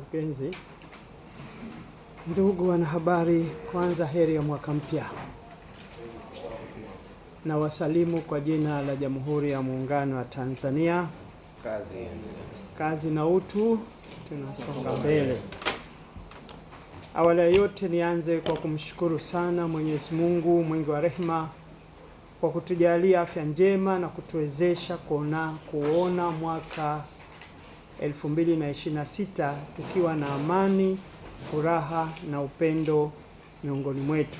Mpenzi, ndugu wanahabari, kwanza heri ya mwaka mpya. Na wasalimu kwa jina la Jamhuri ya Muungano wa Tanzania. Kazi na utu, tunasonga mbele. Awali ya yote nianze kwa kumshukuru sana Mwenyezi Mungu mwingi wa rehema kwa kutujalia afya njema na kutuwezesha kuona mwaka 2026 tukiwa na amani, furaha na upendo miongoni mwetu.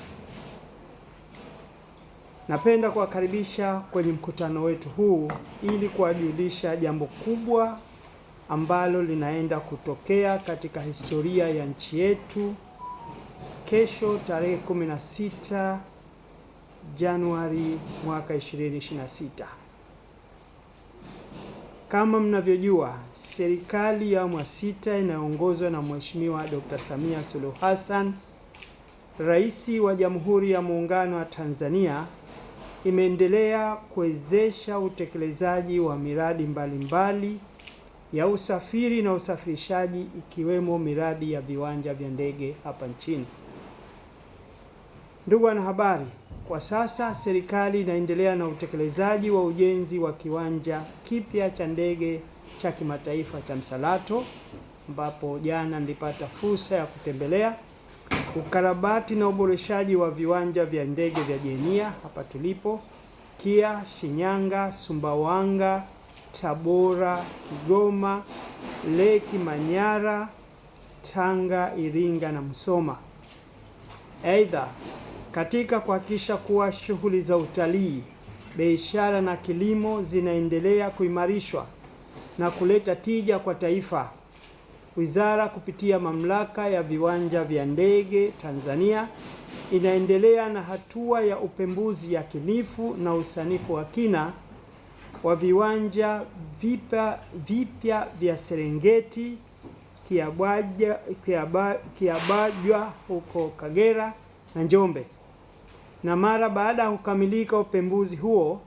Napenda kuwakaribisha kwenye mkutano wetu huu ili kuwajulisha jambo kubwa ambalo linaenda kutokea katika historia ya nchi yetu kesho tarehe 16 Januari mwaka 2026. Kama mnavyojua, serikali ya awamu ya sita inayoongozwa na Mheshimiwa Dr. Samia Suluhu Hassan, Rais wa Jamhuri ya Muungano wa Tanzania, imeendelea kuwezesha utekelezaji wa miradi mbalimbali ya usafiri na usafirishaji ikiwemo miradi ya viwanja vya ndege hapa nchini. Ndugu wanahabari, kwa sasa serikali inaendelea na utekelezaji wa ujenzi wa kiwanja kipya cha ndege cha kimataifa cha Msalato, ambapo jana nilipata fursa ya kutembelea, ukarabati na uboreshaji wa viwanja vya ndege vya Jenia hapa tulipo, Kia, Shinyanga, Sumbawanga, Tabora, Kigoma, Leki, Manyara, Tanga, Iringa na Musoma. Aidha, katika kuhakikisha kuwa shughuli za utalii, biashara na kilimo zinaendelea kuimarishwa na kuleta tija kwa taifa, wizara kupitia mamlaka ya viwanja vya ndege Tanzania inaendelea na hatua ya upembuzi yakinifu na usanifu wa kina wa viwanja vipya vya Serengeti, Kiabajwa huko Kagera na Njombe. Na mara baada ya kukamilika upembuzi huo,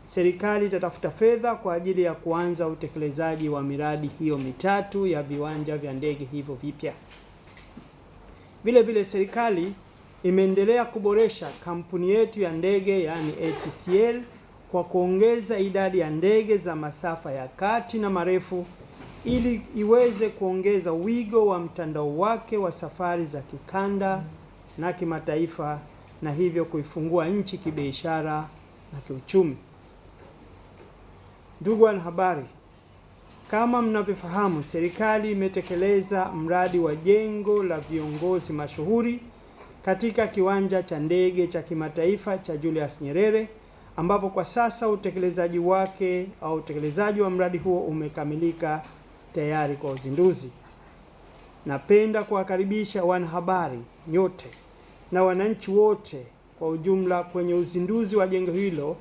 serikali itatafuta fedha kwa ajili ya kuanza utekelezaji wa miradi hiyo mitatu ya viwanja vya ndege hivyo vipya. Vile vile serikali imeendelea kuboresha kampuni yetu ya ndege yani ATCL kwa kuongeza idadi ya ndege za masafa ya kati na marefu ili iweze kuongeza wigo wa mtandao wake wa safari za kikanda na kimataifa na hivyo kuifungua nchi kibiashara na kiuchumi. Ndugu wanahabari, kama mnavyofahamu, serikali imetekeleza mradi wa jengo la viongozi mashuhuri katika kiwanja cha ndege cha kimataifa cha Julius Nyerere, ambapo kwa sasa utekelezaji wa mradi huo umekamilika tayari kwa uzinduzi. Napenda kuwakaribisha wanahabari nyote na wananchi wote kwa ujumla kwenye uzinduzi wa jengo hilo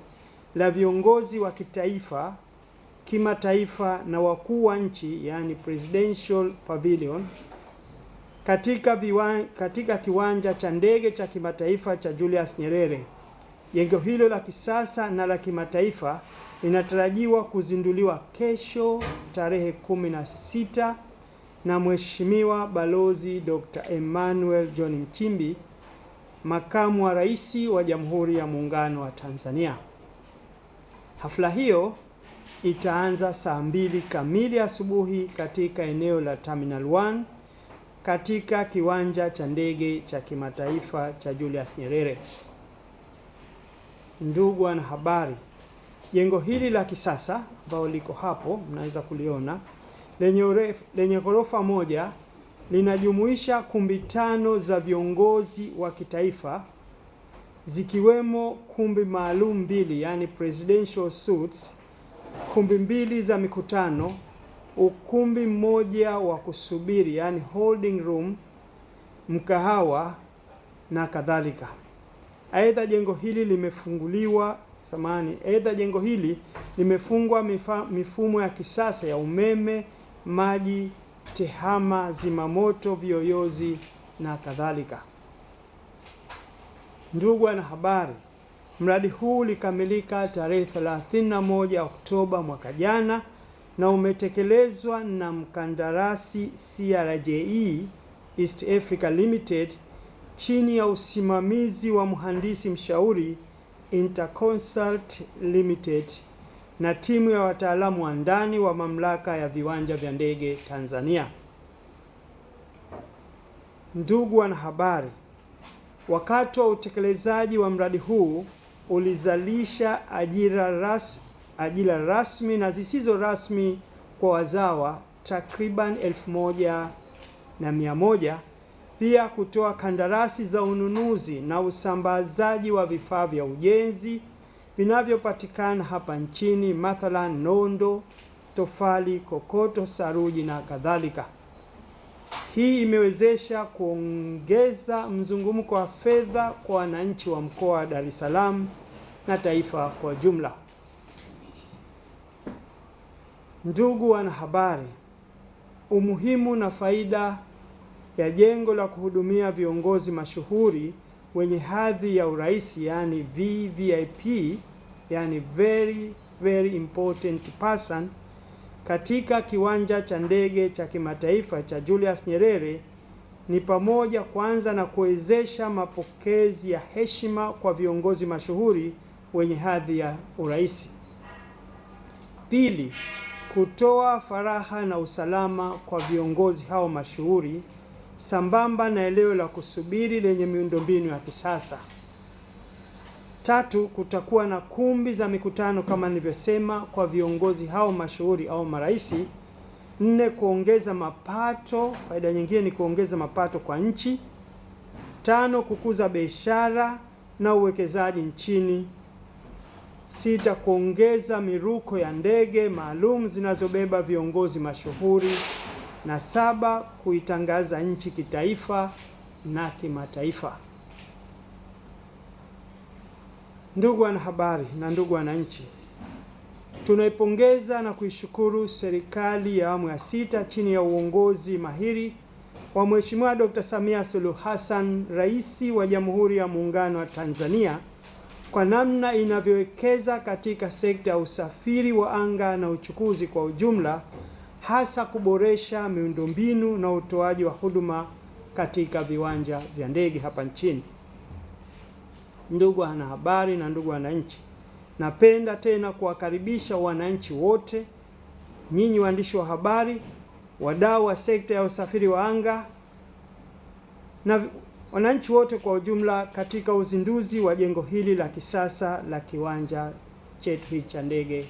la viongozi wa kitaifa, kimataifa na wakuu wa nchi, yani Presidential Pavilion, katika kiwanja cha ndege cha kimataifa cha Julius Nyerere. Jengo hilo la kisasa na la kimataifa linatarajiwa kuzinduliwa kesho tarehe 16 na Mheshimiwa Balozi Dr. Emmanuel John Nchimbi, Makamu wa Rais wa Jamhuri ya Muungano wa Tanzania. Hafla hiyo itaanza saa 2 kamili asubuhi katika eneo la Terminal 1 katika kiwanja cha ndege cha kimataifa cha Julius Nyerere. Ndugu wanahabari, jengo hili la kisasa ambalo liko hapo mnaweza kuliona lenye ghorofa moja linajumuisha kumbi 5 za viongozi wa kitaifa zikiwemo kumbi maalum 2 yani presidential suites, kumbi 2 za mikutano, ukumbi mmoja wa kusubiri yani holding room, mkahawa na kadhalika. Aidha jengo hili limefungwa mifumo ya kisasa ya umeme, maji, tehama, zimamoto, viyoyozi na kadhalika. Ndugu wanahabari, mradi huu ulikamilika tarehe 31 Oktoba mwaka jana na umetekelezwa na mkandarasi CRJE East Africa Limited chini ya usimamizi wa mhandisi mshauri Interconsult Limited na timu ya wataalamu wa ndani wa Mamlaka ya Viwanja vya Ndege Tanzania. Ndugu wanahabari, wakati wa utekelezaji wa mradi huu ulizalisha ajira rasmi na zisizo rasmi kwa wazawa takriban 1100, pia kutoa kandarasi za ununuzi na usambazaji wa vifaa vya ujenzi vinavyopatikana hapa nchini, mathalan nondo, tofali, kokoto, saruji na kadhalika. Hii imewezesha kuongeza mzungumko wa fedha kwa wananchi wa mkoa wa Dar es Salaam na taifa kwa jumla. Ndugu wanahabari, umuhimu na faida ya jengo la kuhudumia viongozi mashuhuri wenye hadhi ya urais, yani VVIP, yani very important person, katika kiwanja cha ndege cha kimataifa cha Julius Nyerere ni pamoja, kwanza, na kuwezesha mapokezi ya heshima kwa viongozi mashuhuri wenye hadhi ya urais. Pili, kutoa faraha na usalama kwa viongozi hao mashuhuri sambamba na eneo la kusubiri lenye miundombinu ya kisasa. Tatu, kutakuwa na kumbi za mikutano kama nilivyosema kwa viongozi hao mashuhuri au marais. Nne, kuongeza mapato. Faida nyingine ni kuongeza mapato kwa nchi. Tano, kukuza biashara na uwekezaji nchini. Sita, kuongeza miruko ya ndege maalum zinazobeba viongozi mashuhuri. Na saba, kuitangaza nchi kitaifa na kimataifa. Ndugu wanahabari na ndugu wananchi, tunaipongeza na kuishukuru serikali ya awamu ya sita chini ya uongozi mahiri wa Mheshimiwa Dr. Samia Suluhu Hassan, Rais wa Jamhuri ya Muungano wa Tanzania, kwa namna inavyowekeza katika sekta ya usafiri wa anga na uchukuzi kwa ujumla, hasa kuboresha miundombinu na utoaji wa huduma katika viwanja vya ndege hapa nchini. Ndugu wanahabari na ndugu wananchi, napenda tena kuwakaribisha wananchi wote, nyinyi waandishi wa habari, wadau wa sekta ya usafiri wa anga na wananchi wote kwa ujumla katika uzinduzi wa jengo hili la kisasa la kiwanja chetu cha ndege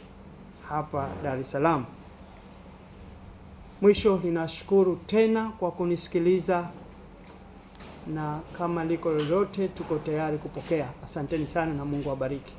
hapa Dar es Salaam. Mwisho, ninashukuru tena kwa kunisikiliza, na kama liko lolote tuko tayari kupokea. Asanteni sana na Mungu awabariki.